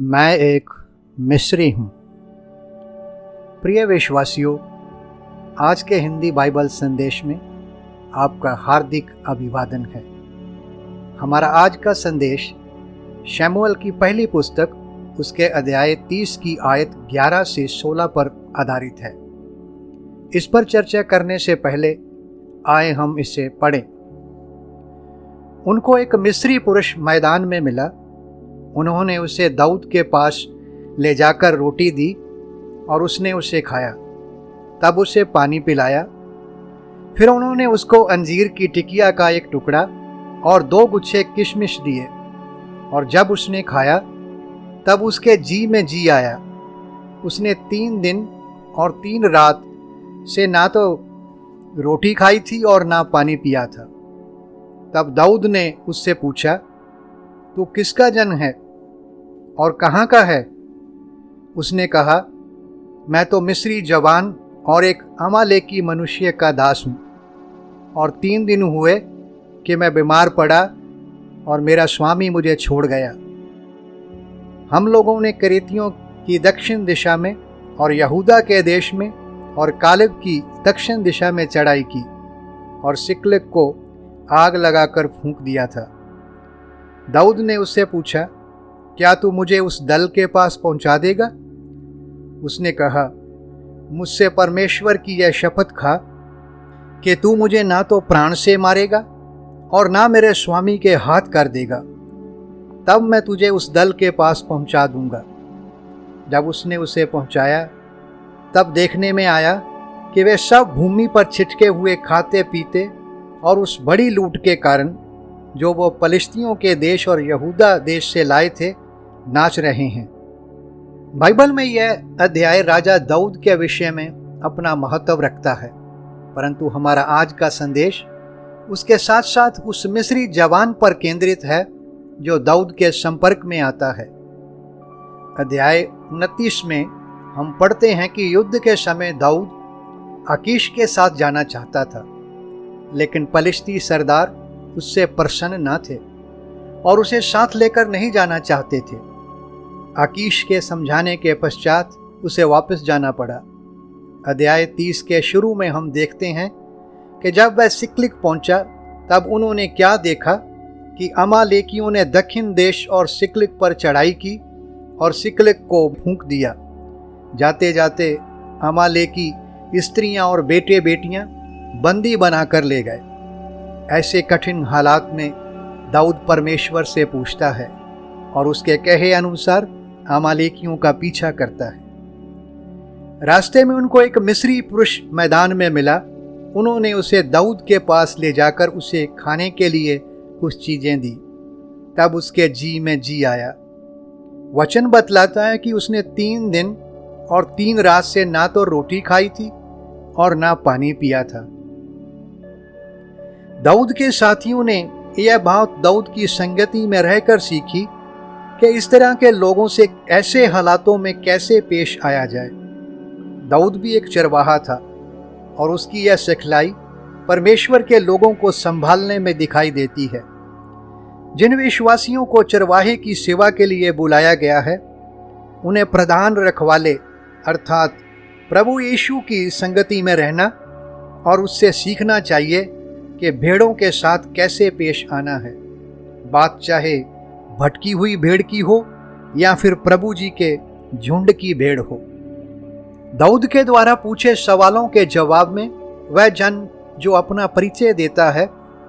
मैं एक मिस्री हूँ। प्रिय विश्वासियों, आज के हिंदी बाइबल संदेश में आपका हार्दिक अभिवादन है। हमारा आज का संदेश शमूएल की पहली पुस्तक उसके अध्याय 30 की आयत 11 से 16 पर आधारित है। इस पर चर्चा करने से पहले आए हम इसे पढ़ें। उनको एक मिस्री पुरुष मैदान में मिला। उन्होंने उसे दाऊद के पास ले जाकर रोटी दी और उसने उसे खाया। तब उसे पानी पिलाया। फिर उन्होंने उसको अंजीर की टिकिया का एक टुकड़ा और 2 गुच्छे किशमिश दिए, और जब उसने खाया तब उसके जी में जी आया। उसने 3 दिन और 3 रात से ना तो रोटी खाई थी और ना पानी पिया था। तब दाऊद ने उससे पूछा, तू किसका जन है और कहाँ का है? उसने कहा, मैं तो मिस्री जवान और एक अमालेकी मनुष्य का दास हूँ, और 3 दिन हुए कि मैं बीमार पड़ा और मेरा स्वामी मुझे छोड़ गया। हम लोगों ने करेतियों की दक्षिण दिशा में और यहूदा के देश में और कालेब की दक्षिण दिशा में चढ़ाई की और सिकलग को आग लगाकर फूंक दिया था। दाऊद ने उससे पूछा, क्या तू मुझे उस दल के पास पहुंचा देगा? उसने कहा, मुझसे परमेश्वर की यह शपथ खा कि तू मुझे ना तो प्राण से मारेगा और ना मेरे स्वामी के हाथ कर देगा, तब मैं तुझे उस दल के पास पहुंचा दूंगा। जब उसने उसे पहुंचाया तब देखने में आया कि वे सब भूमि पर छिटके हुए खाते पीते और उस बड़ी लूट के कारण जो वो पलिश्तियों के देश और यहूदा देश से लाए थे नाच रहे हैं। बाइबल में यह अध्याय राजा दाऊद के विषय में अपना महत्व रखता है, परंतु हमारा आज का संदेश उसके साथ साथ उस मिस्री जवान पर केंद्रित है जो दाऊद के संपर्क में आता है। अध्याय 29 में हम पढ़ते हैं कि युद्ध के समय दाऊद आकीश के साथ जाना चाहता था, लेकिन पलिश्ती सरदार उससे प्रसन्न न थे और उसे साथ लेकर नहीं जाना चाहते थे। आकीश के समझाने के पश्चात उसे वापस जाना पड़ा। अध्याय 30 के शुरू में हम देखते हैं कि जब वह सिकलग पहुंचा तब उन्होंने क्या देखा कि अमालेकियों ने दक्षिण देश और सिकलग पर चढ़ाई की और सिकलग को फूंक दिया। जाते जाते अमालेकी स्त्रियां और बेटे बेटियां बंदी बनाकर ले गए। ऐसे कठिन हालात में दाऊद परमेश्वर से पूछता है और उसके कहे अनुसार अमालेकियों का पीछा करता है। रास्ते में उनको एक मिस्री पुरुष मैदान में मिला। उन्होंने उसे दाऊद के पास ले जाकर उसे खाने के लिए कुछ चीजें दी। तब उसके जी में जी आया। वचन बतलाता है कि उसने 3 दिन और 3 रात से ना तो रोटी खाई थी और ना पानी पिया था। दाऊद के साथियों ने यह बात दाऊद की संगति में रहकर सीखी कि इस तरह के लोगों से ऐसे हालातों में कैसे पेश आया जाए। दाऊद भी एक चरवाहा था और उसकी यह सिखलाई परमेश्वर के लोगों को संभालने में दिखाई देती है। जिन विश्वासियों को चरवाहे की सेवा के लिए बुलाया गया है, उन्हें प्रधान रखवाले अर्थात प्रभु यीशु की संगति में रहना और उससे सीखना चाहिए कि भेड़ों के साथ कैसे पेश आना है, बात चाहे भटकी हुई भेड़ की हो या फिर प्रभु जी के झुंड की भेड़ हो। दाऊद के द्वारा पूछे सवालों के जवाब में वह जन जो अपना परिचय देता है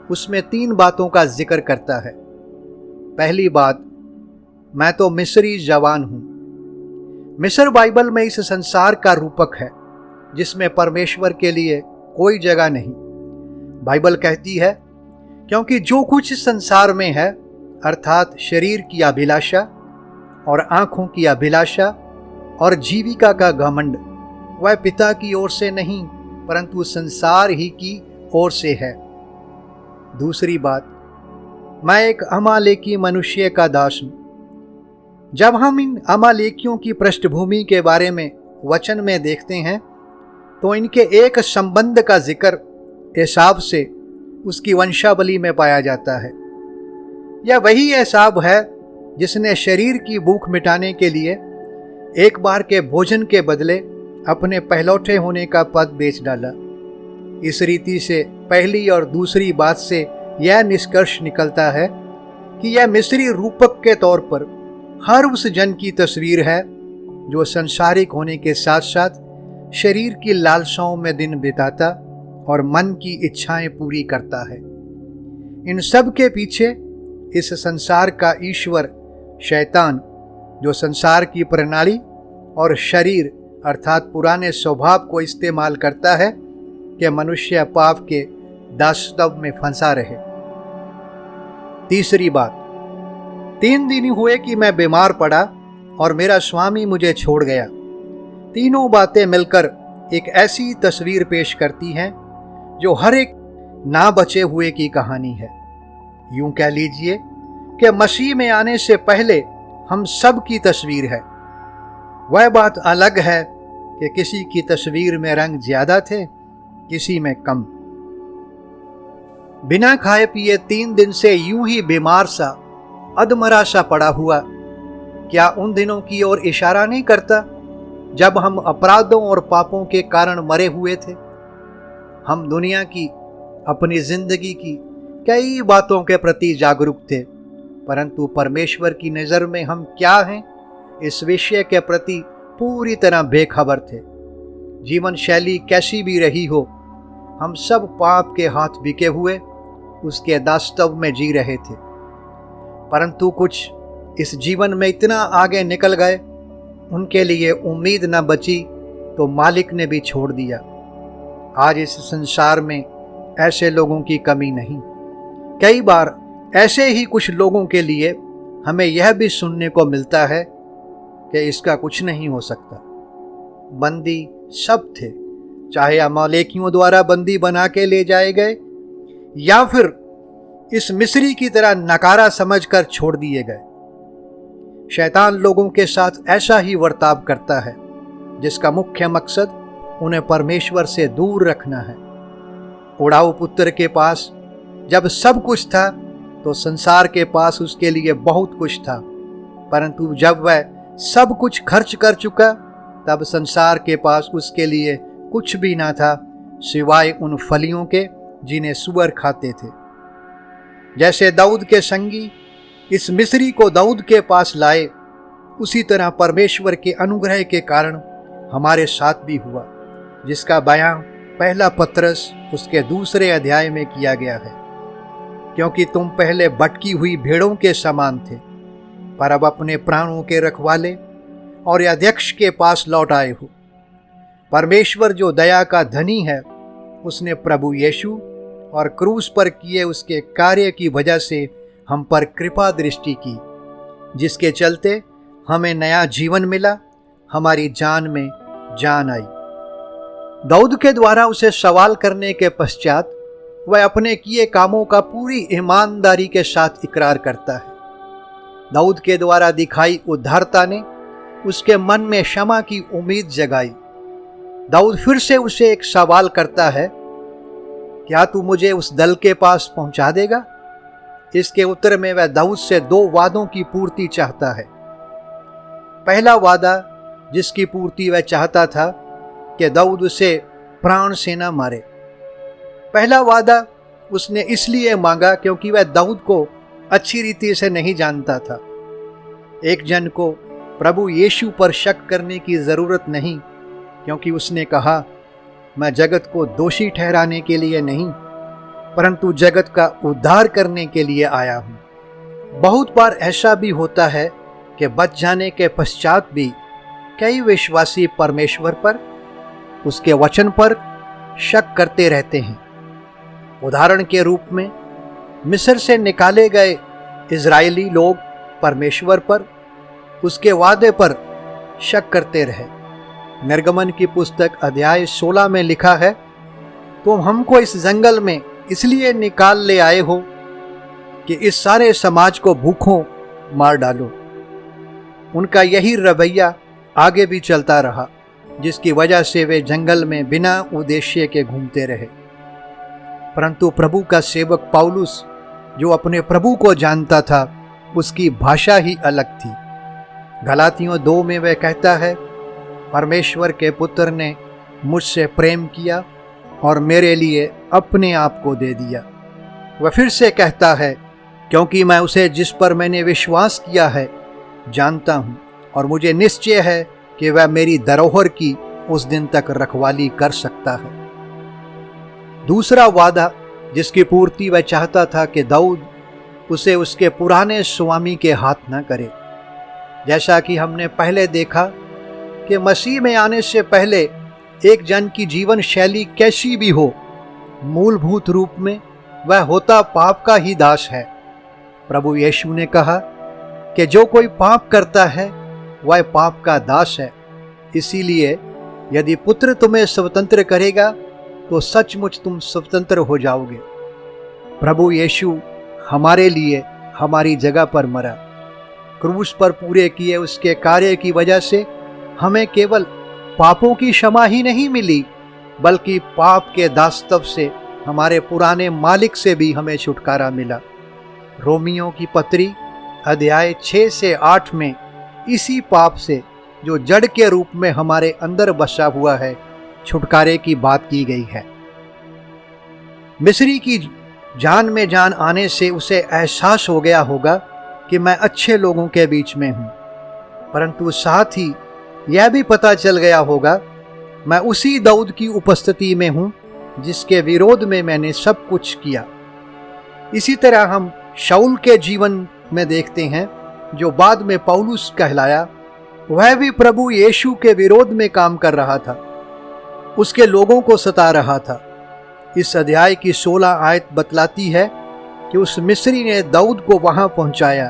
उसमें 3 बातों का जिक्र करता है। पहली बात, मैं तो मिस्री जवान हूँ। मिस्र बाइबल में इस संसार का रूपक है जिसमें परमेश्वर के लिए कोई जगह नहीं। बाइबल कहती है, क्योंकि जो कुछ इस संसार में है अर्थात शरीर की अभिलाषा और आंखों की अभिलाषा और जीविका का घमंड, वह पिता की ओर से नहीं परंतु संसार ही की ओर से है। दूसरी बात, मैं एक अमालेकी मनुष्य का दास हूँ। जब हम इन अमालेकियों की पृष्ठभूमि के बारे में वचन में देखते हैं तो इनके एक संबंध का जिक्र एसाव से उसकी वंशावली में पाया जाता है। यह वही एसाव है जिसने शरीर की भूख मिटाने के लिए एक बार के भोजन के बदले अपने पहलौठे होने का पद बेच डाला। इस रीति से पहली और दूसरी बात से यह निष्कर्ष निकलता है कि यह मिस्री रूपक के तौर पर हर उस जन की तस्वीर है जो संसारिक होने के साथ साथ शरीर की लालसाओं में दिन बिताता और मन की इच्छाएं पूरी करता है। इन सब के पीछे इस संसार का ईश्वर शैतान, जो संसार की प्रणाली और शरीर अर्थात पुराने स्वभाव को इस्तेमाल करता है कि मनुष्य पाप के दासत्व में फंसा रहे। तीसरी बात, 3 दिन हुए कि मैं बीमार पड़ा और मेरा स्वामी मुझे छोड़ गया। तीनों बातें मिलकर एक ऐसी तस्वीर पेश करती हैं जो हर एक ना बचे हुए की कहानी है। यूं कह लीजिए कि मसीह में आने से पहले हम सब की तस्वीर है। वह बात अलग है कि किसी की तस्वीर में रंग ज्यादा थे, किसी में कम। बिना खाए पिए 3 दिन से यूं ही बीमार सा अधमरा सा पड़ा हुआ, क्या उन दिनों की ओर इशारा नहीं करता जब हम अपराधों और पापों के कारण मरे हुए थे? हम दुनिया की, अपनी जिंदगी की कई बातों के प्रति जागरूक थे, परंतु परमेश्वर की नज़र में हम क्या हैं इस विषय के प्रति पूरी तरह बेखबर थे। जीवन शैली कैसी भी रही हो, हम सब पाप के हाथ बिके हुए उसके दासत्व में जी रहे थे। परंतु कुछ इस जीवन में इतना आगे निकल गए, उनके लिए उम्मीद न बची तो मालिक ने भी छोड़ दिया। आज इस संसार में ऐसे लोगों की कमी नहीं। कई बार ऐसे ही कुछ लोगों के लिए हमें यह भी सुनने को मिलता है कि इसका कुछ नहीं हो सकता। बंदी सब थे, चाहे अमालेकियों द्वारा बंदी बना के ले जाए गए या फिर इस मिस्री की तरह नकारा समझकर छोड़ दिए गए। शैतान लोगों के साथ ऐसा ही बर्ताव करता है जिसका मुख्य मकसद उन्हें परमेश्वर से दूर रखना है। उड़ाऊ पुत्र के पास जब सब कुछ था तो संसार के पास उसके लिए बहुत कुछ था, परंतु जब वह सब कुछ खर्च कर चुका तब संसार के पास उसके लिए कुछ भी ना था सिवाय उन फलियों के जिन्हें सूअर खाते थे। जैसे दाऊद के संगी इस मिस्री को दाऊद के पास लाए, उसी तरह परमेश्वर के अनुग्रह के कारण हमारे साथ भी हुआ, जिसका बयां पहला पत्रस उसके 2 अध्याय में किया गया है। क्योंकि तुम पहले भटकी हुई भेड़ों के समान थे, पर अब अपने प्राणों के रखवाले और अध्यक्ष के पास लौट आए हो। परमेश्वर जो दया का धनी है, उसने प्रभु यीशु और क्रूस पर किए उसके कार्य की वजह से हम पर कृपा दृष्टि की, जिसके चलते हमें नया जीवन मिला, हमारी जान में जान आई। दाऊद के द्वारा उसे सवाल करने के पश्चात वह अपने किए कामों का पूरी ईमानदारी के साथ इकरार करता है। दाऊद के द्वारा दिखाई उद्धारता ने उसके मन में क्षमा की उम्मीद जगाई। दाऊद फिर से उसे एक सवाल करता है, क्या तू मुझे उस दल के पास पहुंचा देगा? इसके उत्तर में वह दाऊद से 2 वादों की पूर्ति चाहता है। पहला वादा जिसकी पूर्ति वह चाहता था कि दाऊद उसे प्राण से न मारे। पहला वादा उसने इसलिए मांगा क्योंकि वह दाऊद को अच्छी रीति से नहीं जानता था। एक जन को प्रभु यीशु पर शक करने की ज़रूरत नहीं, क्योंकि उसने कहा, मैं जगत को दोषी ठहराने के लिए नहीं, परंतु जगत का उद्धार करने के लिए आया हूँ। बहुत बार ऐसा भी होता है कि बच जाने के पश्चात भी कई विश्वासी परमेश्वर पर, उसके वचन पर शक करते रहते हैं। उदाहरण के रूप में मिस्र से निकाले गए इजरायली लोग परमेश्वर पर, उसके वादे पर शक करते रहे। निर्गमन की पुस्तक अध्याय 16 में लिखा है, तुम हमको इस जंगल में इसलिए निकाल ले आए हो कि इस सारे समाज को भूखों मार डालो। उनका यही रवैया आगे भी चलता रहा, जिसकी वजह से वे जंगल में बिना उद्देश्य के घूमते रहे। परंतु प्रभु का सेवक पौलुस, जो अपने प्रभु को जानता था, उसकी भाषा ही अलग थी। गलातियों 2 में वह कहता है, परमेश्वर के पुत्र ने मुझसे प्रेम किया और मेरे लिए अपने आप को दे दिया। वह फिर से कहता है, क्योंकि मैं उसे जिस पर मैंने विश्वास किया है जानता हूँ और मुझे निश्चय है कि वह मेरी धरोहर की उस दिन तक रखवाली कर सकता है। दूसरा वादा जिसकी पूर्ति वह चाहता था कि दाऊद उसे उसके पुराने स्वामी के हाथ न करे। जैसा कि हमने पहले देखा कि मसीह में आने से पहले एक जन की जीवन शैली कैसी भी हो, मूलभूत रूप में वह होता पाप का ही दास है। प्रभु यीशु ने कहा कि जो कोई पाप करता है वह पाप का दास है। इसीलिए यदि पुत्र तुम्हें स्वतंत्र करेगा तो सचमुच तुम स्वतंत्र हो जाओगे। प्रभु यीशु हमारे लिए हमारी जगह पर मरा। क्रूस पर पूरे किए उसके कार्य की वजह से हमें केवल पापों की क्षमा ही नहीं मिली, बल्कि पाप के दास्तव से हमारे पुराने मालिक से भी हमें छुटकारा मिला। रोमियों की पत्री अध्याय 6 से 8 में इसी पाप से जो जड़ के रूप में हमारे अंदर बसा हुआ है, छुटकारे की बात की गई है। मिस्री की जान में जान आने से उसे एहसास हो गया होगा कि मैं अच्छे लोगों के बीच में हूँ, परंतु साथ ही यह भी पता चल गया होगा मैं उसी दाऊद की उपस्थिति में हूँ जिसके विरोध में मैंने सब कुछ किया। इसी तरह हम शाऊल के जीवन में देखते हैं, जो बाद में पौलुस कहलाया। वह भी प्रभु यीशु के विरोध में काम कर रहा था, उसके लोगों को सता रहा था। इस अध्याय की 16 आयत बतलाती है कि उस मिस्री ने दाऊद को वहां पहुंचाया,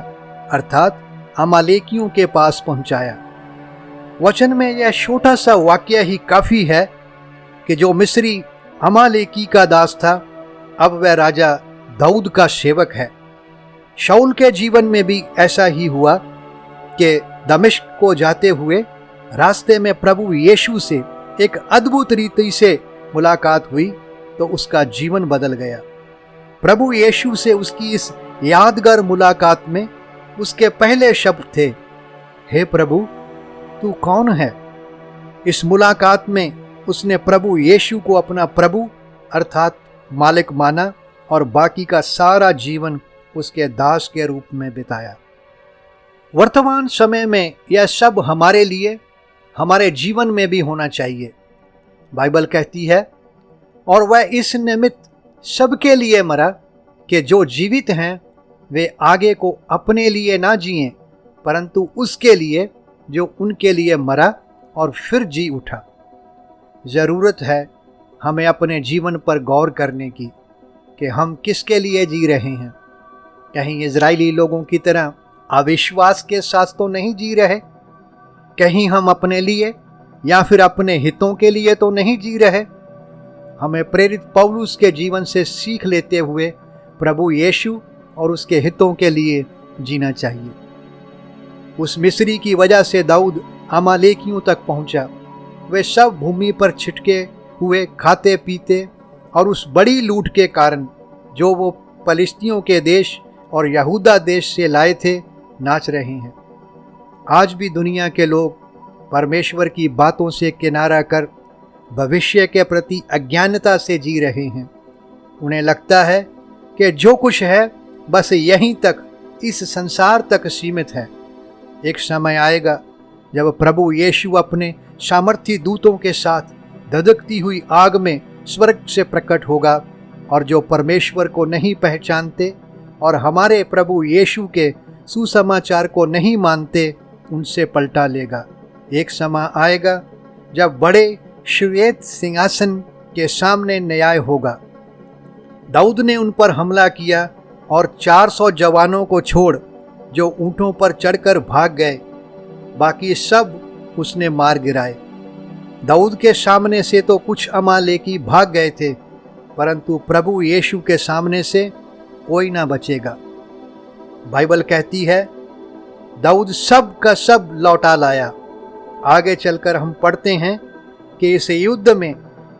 अर्थात अमालेकियों के पास पहुंचाया। वचन में यह छोटा सा वाक्य ही काफी है कि जो मिस्री अमालेकी का दास था, अब वह राजा दाऊद का सेवक है। शाऊल के जीवन में भी ऐसा ही हुआ कि दमिश्क को जाते हुए रास्ते में प्रभु यीशु से एक अद्भुत रीति से मुलाकात हुई तो उसका जीवन बदल गया। प्रभु यीशु से उसकी इस यादगार मुलाकात में उसके पहले शब्द थे, हे प्रभु तू कौन है। इस मुलाकात में उसने प्रभु यीशु को अपना प्रभु अर्थात मालिक माना और बाकी का सारा जीवन उसके दास के रूप में बिताया। वर्तमान समय में यह सब हमारे लिए, हमारे जीवन में भी होना चाहिए। बाइबल कहती है, और वह इस निमित्त सबके लिए मरा कि जो जीवित हैं वे आगे को अपने लिए ना जिएं, परंतु उसके लिए जो उनके लिए मरा और फिर जी उठा। ज़रूरत है हमें अपने जीवन पर गौर करने की कि हम किसके लिए जी रहे हैं। कहीं इजरायली लोगों की तरह अविश्वास के साथ तो नहीं जी रहे, कहीं हम अपने लिए या फिर अपने हितों के लिए तो नहीं जी रहे। हमें प्रेरित पौलुस के जीवन से सीख लेते हुए प्रभु यीशु और उसके हितों के लिए जीना चाहिए। उस मिस्री की वजह से दाऊद अमालेकियों तक पहुंचा। वे सब भूमि पर छिटके हुए खाते पीते और उस बड़ी लूट के कारण जो वो फलिस्तियों के देश और यहूदा देश से लाए थे नाच रहे हैं। आज भी दुनिया के लोग परमेश्वर की बातों से किनारा कर भविष्य के प्रति अज्ञानता से जी रहे हैं। उन्हें लगता है कि जो कुछ है बस यहीं तक, इस संसार तक सीमित है। एक समय आएगा जब प्रभु यीशु अपने सामर्थी दूतों के साथ धधकती हुई आग में स्वर्ग से प्रकट होगा और जो परमेश्वर को नहीं पहचानते और हमारे प्रभु यीशु के सुसमाचार को नहीं मानते उनसे पलटा लेगा। एक समय आएगा जब बड़े श्वेत सिंहासन के सामने न्याय होगा। दाऊद ने उन पर हमला किया और 400 जवानों को छोड़ जो ऊंटों पर चढ़कर भाग गए, बाकी सब उसने मार गिराए। दाऊद के सामने से तो कुछ अमालेकी भाग गए थे, परंतु प्रभु यीशु के सामने से कोई ना बचेगा। बाइबल कहती है दाऊद सब का सब लौटा लाया। आगे चलकर हम पढ़ते हैं कि इस युद्ध में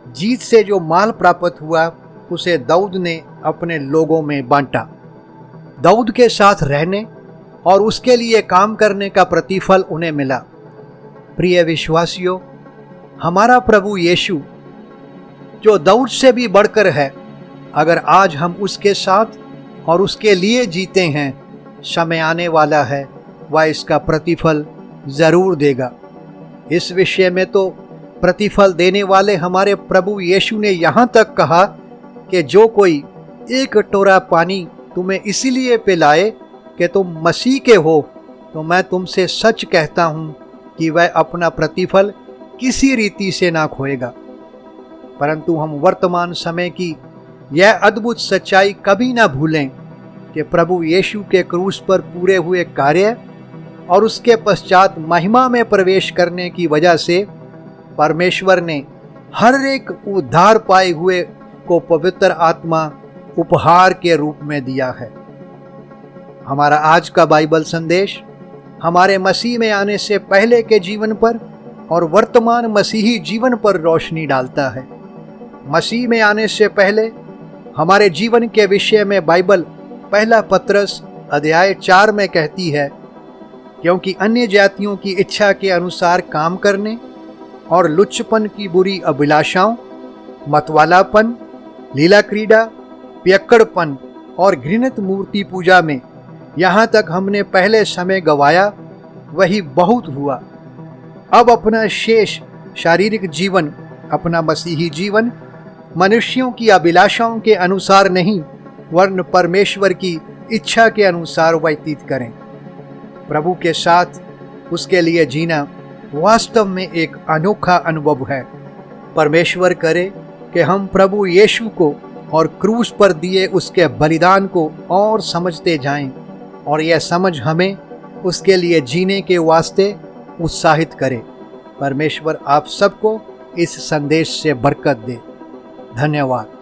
जीत से जो माल प्राप्त हुआ उसे दाऊद ने अपने लोगों में बांटा। दाऊद के साथ रहने और उसके लिए काम करने का प्रतिफल उन्हें मिला। प्रिय विश्वासियों, हमारा प्रभु यीशु जो दाऊद से भी बढ़कर है, अगर आज हम उसके साथ और उसके लिए जीते हैं, समय आने वाला है वह इसका प्रतिफल जरूर देगा। इस विषय में तो प्रतिफल देने वाले हमारे प्रभु यीशु ने यहाँ तक कहा कि जो कोई एक कटोरा पानी तुम्हें इसीलिए पिलाए कि तुम मसीह के हो, तो मैं तुमसे सच कहता हूँ कि वह अपना प्रतिफल किसी रीति से ना खोएगा। परंतु हम वर्तमान समय की यह अद्भुत सच्चाई कभी ना भूलें कि प्रभु यीशु के क्रूस पर पूरे हुए कार्य और उसके पश्चात महिमा में प्रवेश करने की वजह से परमेश्वर ने हर एक उद्धार पाए हुए को पवित्र आत्मा उपहार के रूप में दिया है। हमारा आज का बाइबल संदेश हमारे मसीह में आने से पहले के जीवन पर और वर्तमान मसीही जीवन पर रोशनी डालता है। मसीह में आने से पहले हमारे जीवन के विषय में बाइबल पहला पत्रस अध्याय 4 में कहती है, क्योंकि अन्य जातियों की इच्छा के अनुसार काम करने और लुच्चपन की बुरी अभिलाषाओं, मतवालापन, लीला क्रीड़ा, पियक्कड़पन और घृणित मूर्ति पूजा में यहाँ तक हमने पहले समय गवाया, वही बहुत हुआ। अब अपना शेष शारीरिक जीवन, अपना मसीही जीवन मनुष्यों की अभिलाषाओं के अनुसार नहीं, वरन परमेश्वर की इच्छा के अनुसार व्यतीत करें। प्रभु के साथ उसके लिए जीना वास्तव में एक अनोखा अनुभव है। परमेश्वर करे कि हम प्रभु यीशु को और क्रूस पर दिए उसके बलिदान को और समझते जाएं, और यह समझ हमें उसके लिए जीने के वास्ते उत्साहित करे। परमेश्वर आप सबको इस संदेश से बरकत दे। धन्यवाद।